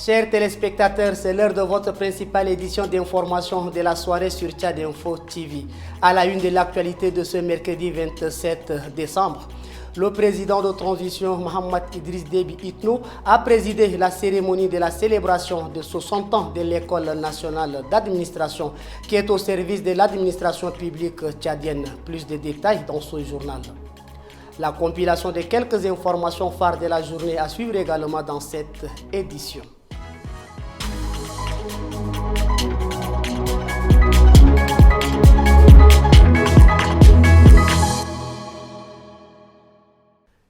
Chers téléspectateurs, c'est l'heure de votre principale édition d'information de la soirée sur Tchad Info TV. À la une de l'actualité de ce mercredi 27 décembre, le président de transition Mohamed Idriss Déby Itno a présidé la cérémonie de la célébration de 60 ans de l'École nationale d'administration qui est au service de l'administration publique tchadienne. Plus de détails dans ce journal. La compilation de quelques informations phares de la journée à suivre également dans cette édition.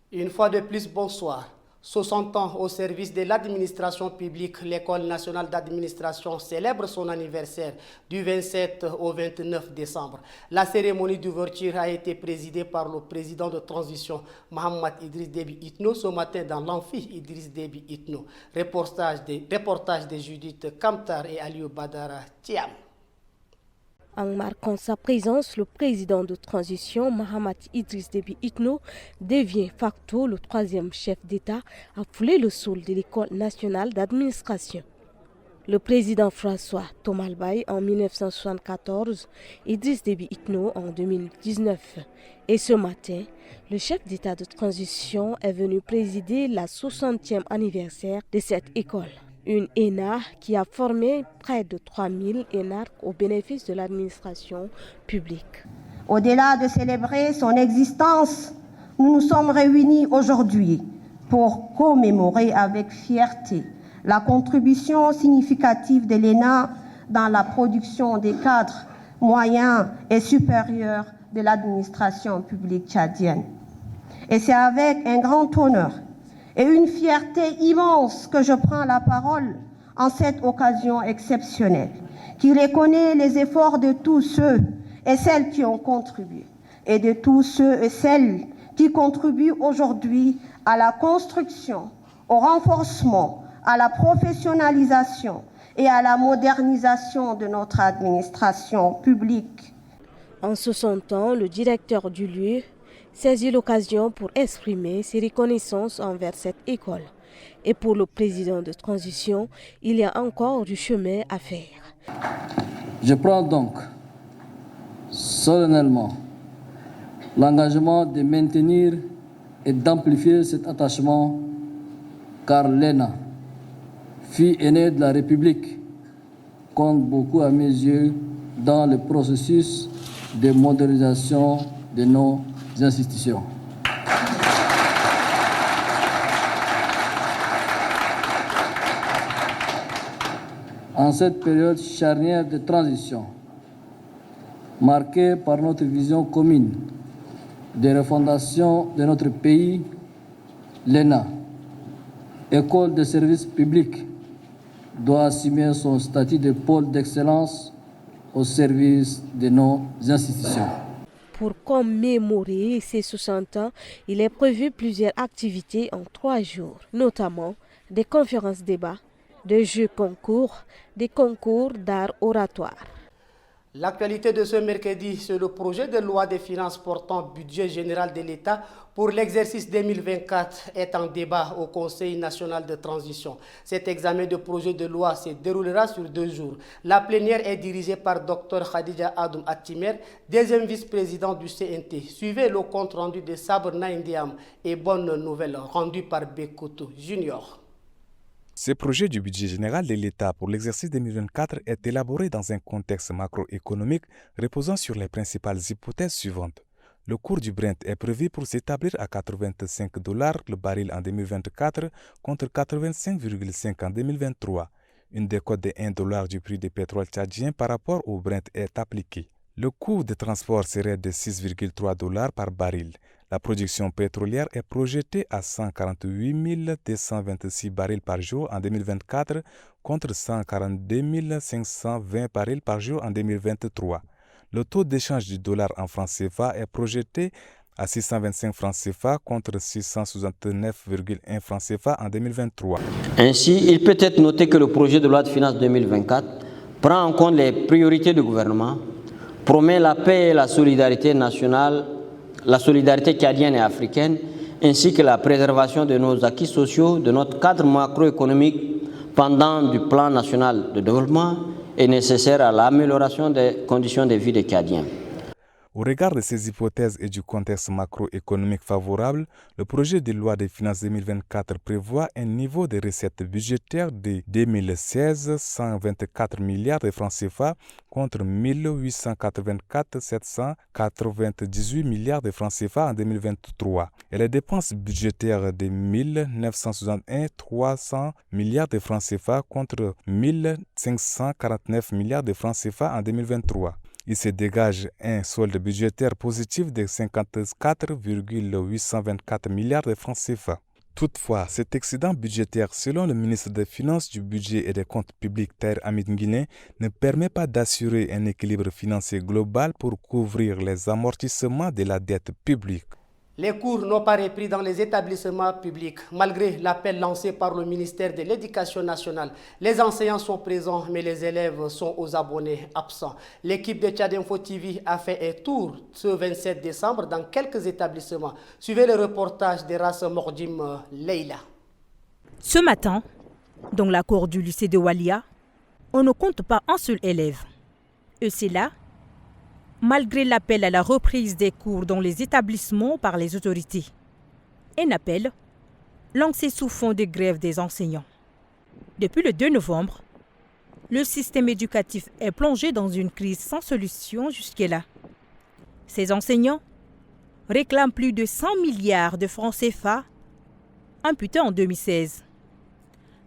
Une fois de plus, bonsoir. 60 ans au service de l'administration publique, l'École nationale d'administration célèbre son anniversaire du 27 au 29 décembre. La cérémonie d'ouverture a été présidée par le président de transition Mohamed Idriss Déby Itno ce matin dans l'amphi Idriss Déby Itno. Reportage de Judith Kamtar et Aliou Badara Thiam. En marquant sa présence, le président de transition, Mohamed Idriss Déby Itno, devient facto le troisième chef d'État à fouler le sol de l'École nationale d'administration. Le président François Tomalbaye en 1974, Idriss Déby Itno en 2019. Et ce matin, le chef d'État de transition est venu présider la 60e anniversaire de cette école. Une ENA qui a formé près de 3000 énarques au bénéfice de l'administration publique. Au-delà de célébrer son existence, nous nous sommes réunis aujourd'hui pour commémorer avec fierté la contribution significative de l'ENA dans la production des cadres moyens et supérieurs de l'administration publique tchadienne. Et c'est avec un grand honneur et une fierté immense que je prends la parole en cette occasion exceptionnelle, qui reconnaît les efforts de tous ceux et celles qui ont contribué, et de tous ceux et celles qui contribuent aujourd'hui à la construction, au renforcement, à la professionnalisation et à la modernisation de notre administration publique. En 60 ans, le directeur du lieu saisit l'occasion pour exprimer ses reconnaissances envers cette école. Et pour le président de transition, il y a encore du chemin à faire. Je prends donc solennellement l'engagement de maintenir et d'amplifier cet attachement, car l'ENA, fille aînée de la République, compte beaucoup à mes yeux dans le processus de modernisation de nos institutions. En cette période charnière de transition, marquée par notre vision commune de refondation de notre pays, l'ENA, école de service public, doit assumer son statut de pôle d'excellence au service de nos institutions. Pour commémorer ces 60 ans, il est prévu plusieurs activités en 3 jours, notamment des conférences-débats, des jeux concours, des concours d'art oratoire. L'actualité de ce mercredi, c'est le projet de loi des finances portant budget général de l'État pour l'exercice 2024 est en débat au Conseil national de transition. Cet examen de projet de loi se déroulera sur 2 jours. La plénière est dirigée par Dr Khadija Adoum Atimer, deuxième vice-président du CNT. Suivez le compte rendu de Sabre Naindiam et bonne nouvelle rendu par Bekoutou Junior. Ce projet du budget général de l'État pour l'exercice 2024 est élaboré dans un contexte macroéconomique reposant sur les principales hypothèses suivantes. Le cours du Brent est prévu pour s'établir à $85 le baril en 2024 contre 85,5 en 2023. Une décote de $1 du prix du pétrole tchadien par rapport au Brent est appliquée. Le coût de transport serait de $6,3 par baril. La production pétrolière est projetée à 148 226 barils par jour en 2024 contre 142 520 barils par jour en 2023. Le taux d'échange du dollar en francs CFA est projeté à 625 francs CFA contre 669,1 francs CFA en 2023. Ainsi, il peut être noté que le projet de loi de finances 2024 prend en compte les priorités du gouvernement, promet la paix et la solidarité nationale, la solidarité tchadienne et africaine, ainsi que la préservation de nos acquis sociaux, de notre cadre macroéconomique pendant du plan national de développement est nécessaire à l'amélioration des conditions de vie des Tchadiens. Au regard de ces hypothèses et du contexte macroéconomique favorable, le projet de loi des finances 2024 prévoit un niveau de recettes budgétaires de 2016 124 milliards de francs CFA contre 1884 798 milliards de francs CFA en 2023 et les dépenses budgétaires de 1961 300 milliards de francs CFA contre 1549 milliards de francs CFA en 2023. Il se dégage un solde budgétaire positif de 54,824 milliards de francs CFA. Toutefois, cet excédent budgétaire, selon le ministre des Finances, du Budget et des Comptes publics Tahir Hamid Nguine, ne permet pas d'assurer un équilibre financier global pour couvrir les amortissements de la dette publique. Les cours n'ont pas repris dans les établissements publics. Malgré l'appel lancé par le ministère de l'Éducation nationale, les enseignants sont présents, mais les élèves sont aux abonnés absents. L'équipe de Tchad Info TV a fait un tour ce 27 décembre dans quelques établissements. Suivez le reportage de Ras Mordim Leila. Ce matin, dans la cour du lycée de Walia, on ne compte pas un seul élève. Et c'est là, malgré l'appel à la reprise des cours dans les établissements par les autorités. Un appel lancé sous fond de grève des enseignants. Depuis le 2 novembre, le système éducatif est plongé dans une crise sans solution jusque-là. Ces enseignants réclament plus de 100 milliards de francs CFA imputés en 2016.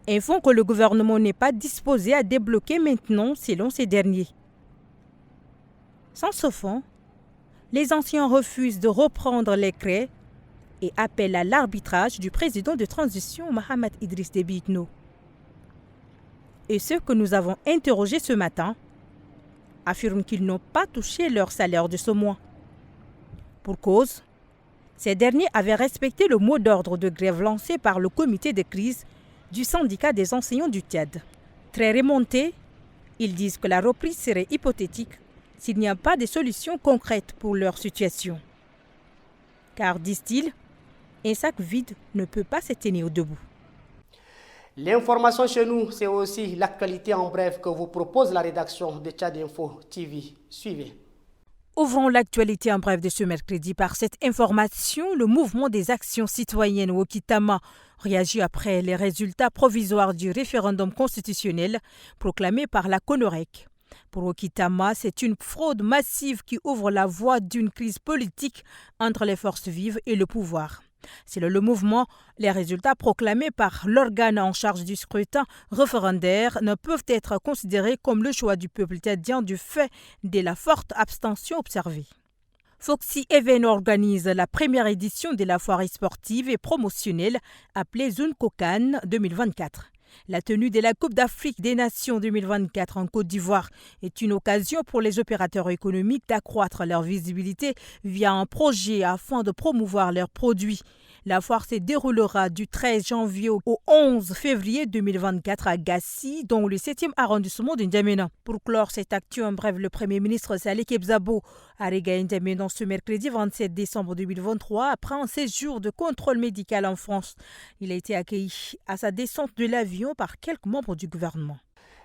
Un fonds que le gouvernement n'est pas disposé à débloquer maintenant selon ces derniers. Sans ce fonds, les enseignants refusent de reprendre les craies et appellent à l'arbitrage du président de transition Mahamat Idriss Déby Itno. Et ceux que nous avons interrogés ce matin affirment qu'ils n'ont pas touché leur salaire de ce mois. Pour cause, ces derniers avaient respecté le mot d'ordre de grève lancé par le comité de crise du syndicat des enseignants du Tchad. Très remontés, ils disent que la reprise serait hypothétique s'il n'y a pas de solution concrète pour leur situation. Car, disent-ils, un sac vide ne peut pas se tenir debout. L'information chez nous, c'est aussi l'actualité en bref que vous propose la rédaction de Tchad Info TV. Suivez. Ouvrons l'actualité en bref de ce mercredi par cette information. Le mouvement des actions citoyennes Wokitama réagit après les résultats provisoires du référendum constitutionnel proclamé par la CONOREC. Pour Wokitama, c'est une fraude massive qui ouvre la voie d'une crise politique entre les forces vives et le pouvoir. Selon le mouvement, les résultats proclamés par l'organe en charge du scrutin référendaire ne peuvent être considérés comme le choix du peuple tchadien du fait de la forte abstention observée. Foxy Even organise la première édition de la foire sportive et promotionnelle appelée Zone Kokan 2024. La tenue de la Coupe d'Afrique des Nations 2024 en Côte d'Ivoire est une occasion pour les opérateurs économiques d'accroître leur visibilité via un projet afin de promouvoir leurs produits. La foire se déroulera du 13 janvier au 11 février 2024 à Gassi, dans le 7e arrondissement de N'Djamena. Pour clore cette actu, en bref, le Premier ministre Saleh Kebzabo a regagné N'Djamena ce mercredi 27 décembre 2023 après un séjour de contrôle médical en France. Il a été accueilli à sa descente de l'avion par quelques membres du gouvernement.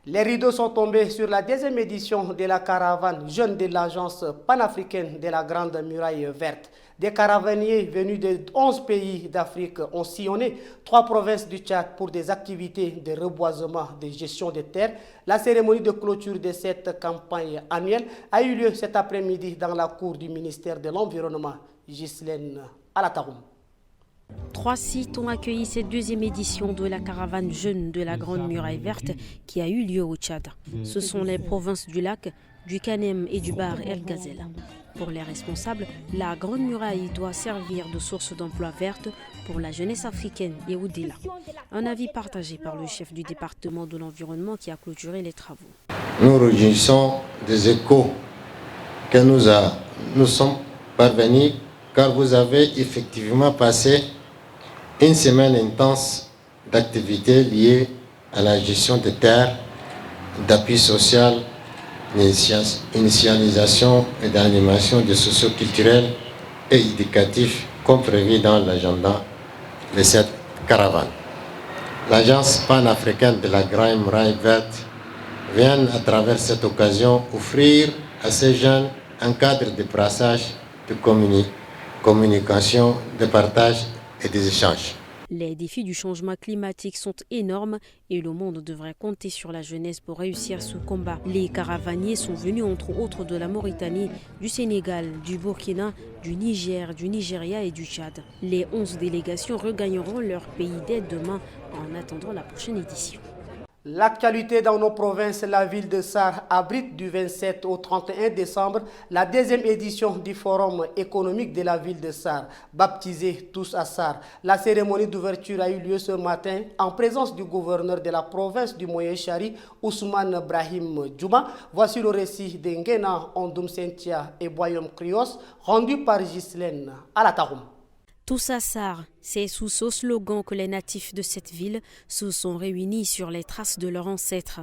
Les rideaux sont tombés sur la deuxième édition de la caravane jeune de l'agence panafricaine de la Grande Muraille Verte. Des caravaniers venus de 11 pays d'Afrique ont sillonné 3 provinces du Tchad pour des activités de reboisement, de gestion des terres. La cérémonie de clôture de cette campagne annuelle a eu lieu cet après-midi dans la cour du ministère de l'Environnement. Ghislaine Alataroum. 3 sites ont accueilli cette deuxième édition de la caravane jeune de la Grande Muraille Verte qui a eu lieu au Tchad. Ce sont les provinces du Lac, du Kanem et du Bahr El Ghazal. Pour les responsables, la Grande Muraille doit servir de source d'emploi verte pour la jeunesse africaine et au-delà. Un avis partagé par le chef du département de l'environnement qui a clôturé les travaux. Nous réjouissons des échos que nous sommes parvenus car vous avez effectivement passé une semaine intense d'activités liées à la gestion des terres, d'appui social, initialisation et d'animation de socio-culturels et éducatifs comme prévu dans l'agenda de cette caravane. l'Agence panafricaine de la Grande Muraille Verte vient à travers cette occasion offrir à ces jeunes un cadre de brassage, de communication, de partage et des échanges. Les défis du changement climatique sont énormes et le monde devrait compter sur la jeunesse pour réussir ce combat. Les caravaniers sont venus entre autres de la Mauritanie, du Sénégal, du Burkina, du Niger, du Nigeria et du Tchad. Les 11 délégations regagneront leur pays dès demain en attendant la prochaine édition. L'actualité dans nos provinces, la ville de Sarre abrite du 27 au 31 décembre la deuxième édition du Forum économique de la ville de Sarre, baptisé Tous à Sarre. La cérémonie d'ouverture a eu lieu ce matin en présence du gouverneur de la province du Moyen-Chari, Ousmane Brahim Djouma. Voici le récit d'Engena Ondoum Sentia et Boyom Krios, rendu par Ghislaine Alataroum. Tous à Sarre, c'est sous ce slogan que les natifs de cette ville se sont réunis sur les traces de leurs ancêtres.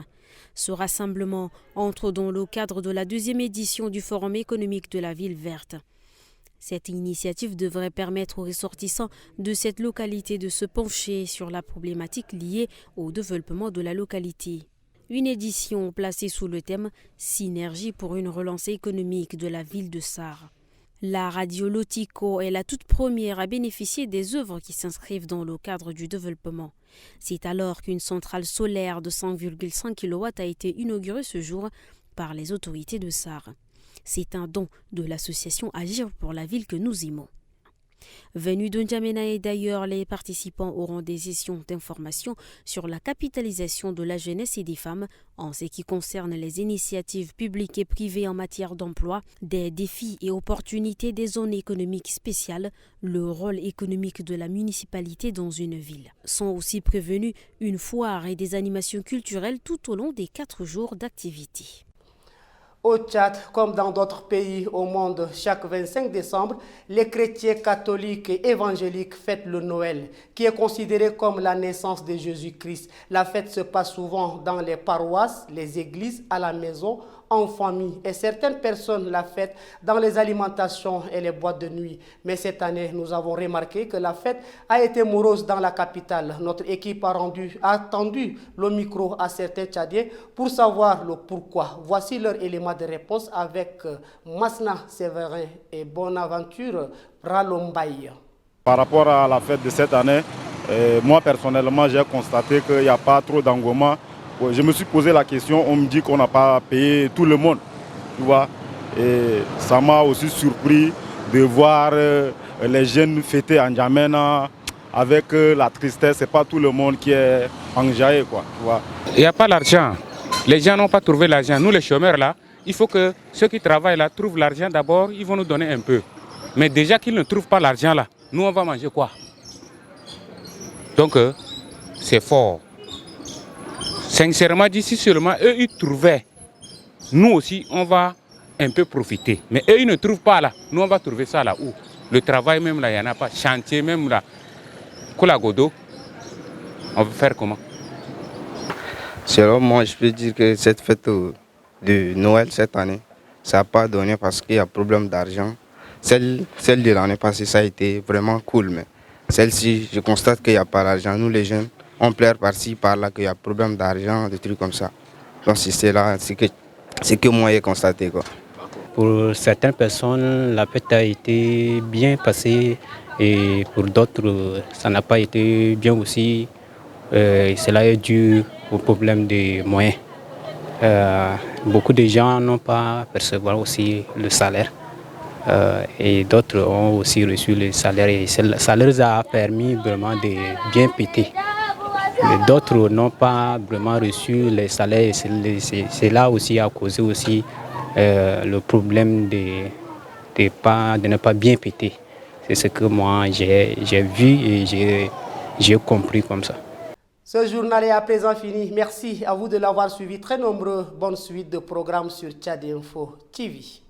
Ce rassemblement entre dans le cadre de la deuxième édition du Forum économique de la ville verte. Cette initiative devrait permettre aux ressortissants de cette localité de se pencher sur la problématique liée au développement de la localité. Une édition placée sous le thème « Synergie pour une relance économique de la ville de Sarre ». La radio Lotico est la toute première à bénéficier des œuvres qui s'inscrivent dans le cadre du développement. C'est alors qu'une centrale solaire de 5,5 kW a été inaugurée ce jour par les autorités de Sarre. C'est un don de l'association Agir pour la ville que nous aimons. Venus de N'Djamena et d'ailleurs, les participants auront des sessions d'information sur la capitalisation de la jeunesse et des femmes en ce qui concerne les initiatives publiques et privées en matière d'emploi, des défis et opportunités des zones économiques spéciales, le rôle économique de la municipalité dans une ville. Sont aussi prévenus une foire et des animations culturelles tout au long des 4 jours d'activité. Au Tchad, comme dans d'autres pays au monde, chaque 25 décembre, les chrétiens catholiques et évangéliques fêtent le Noël, qui est considéré comme la naissance de Jésus-Christ. La fête se passe souvent dans les paroisses, les églises, à la maison, en famille. Et certaines personnes la fêtent dans les alimentations et les boîtes de nuit. Mais cette année, nous avons remarqué que la fête a été morose dans la capitale. Notre équipe a tendu le micro à certains Tchadiens pour savoir le pourquoi. Voici leur élément de réponse avec Masna Séverin et Bonaventure Ralombaye. Par rapport à la fête de cette année, moi personnellement j'ai constaté qu'il n'y a pas trop d'engouement. Je me suis posé la question, on me dit qu'on n'a pas payé tout le monde, tu vois. Et ça m'a aussi surpris de voir les jeunes fêter en N'Djamena avec la tristesse. C'est pas tout le monde qui est enjaillé, quoi, tu vois. Il n'y a pas l'argent. Les gens n'ont pas trouvé l'argent. Nous les chômeurs là, il faut que ceux qui travaillent là trouvent l'argent d'abord, ils vont nous donner un peu. Mais déjà qu'ils ne trouvent pas l'argent là, nous on va manger quoi? Donc c'est fort. Sincèrement, d'ici seulement, eux, ils trouvaient. Nous aussi, on va un peu profiter. Mais eux, ils ne trouvent pas là. Nous, on va trouver ça là où? Le travail même là, il n'y en a pas. Chantier même là. Koulagodo, on va faire comment? Selon moi, je peux dire que cette fête de Noël cette année, ça n'a pas donné parce qu'il y a problème d'argent. Celle de l'année passée, ça a été vraiment cool. Mais celle-ci, je constate qu'il n'y a pas d'argent. Nous, les jeunes, on pleure par-ci, par-là, qu'il y a problème d'argent, des trucs comme ça. Donc c'est là, c'est que moi j'ai constaté, quoi. Pour certaines personnes, la fête a été bien passée et pour d'autres, ça n'a pas été bien aussi. Cela est dû au problème des moyens. Beaucoup de gens n'ont pas percevoir aussi le salaire. Et d'autres ont aussi reçu le salaire et ça leur a permis vraiment de bien péter. D'autres n'ont pas vraiment reçu les salaires. C'est là aussi à causer aussi le problème de ne pas bien péter. C'est ce que moi j'ai vu et j'ai compris comme ça. Ce journal est à présent fini. Merci à vous de l'avoir suivi. Très nombreux. Bonne suite de programmes sur Tchad Info TV.